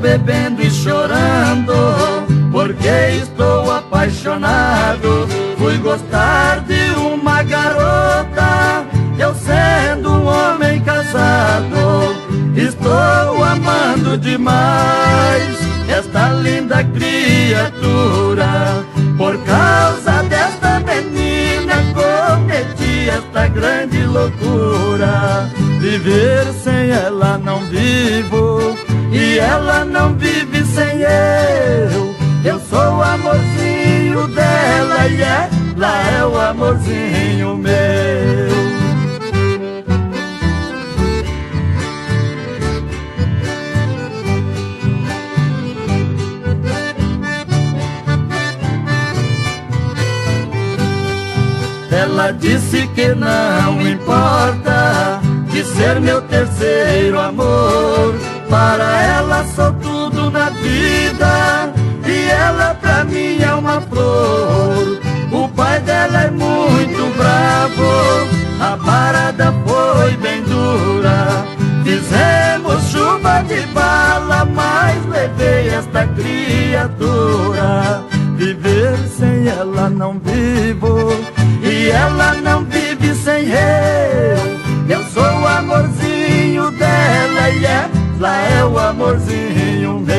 bebendo e chorando, porque estou apaixonado. Fui gostar de uma garota, eu sendo um homem casado. Estou amando demais esta linda criatura. Por causa desta menina cometi esta grande loucura. Viver sem ela não vivo, e ela não vive sem eu. Eu sou o amorzinho dela e ela é o amorzinho meu. Ela disse que não importa de ser meu terceiro amor. Para ela sou tudo na vida, e ela pra mim é uma flor. O pai dela é muito bravo, a parada foi bem dura. Fizemos chuva de bala, mas levei esta criatura. Viver sem ela não vivo, e ela não vive sem eu. Eu sou o amorzinho dela e ela é o amorzinho meu.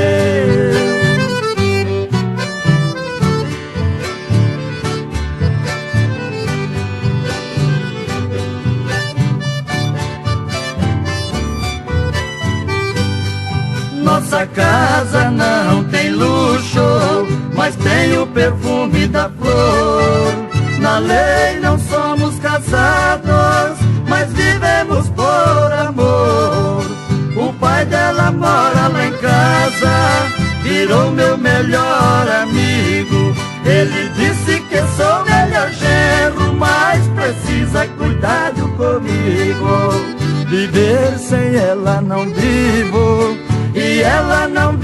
Nossa casa não tem luxo, mas tem o perfume da flor. Na lei não somos casados, mas vivemos por amor. O pai dela mora lá em casa, virou meu melhor amigo. Ele disse que sou melhor genro, mas precisa cuidado comigo. Viver sem ela não vivo, e ela não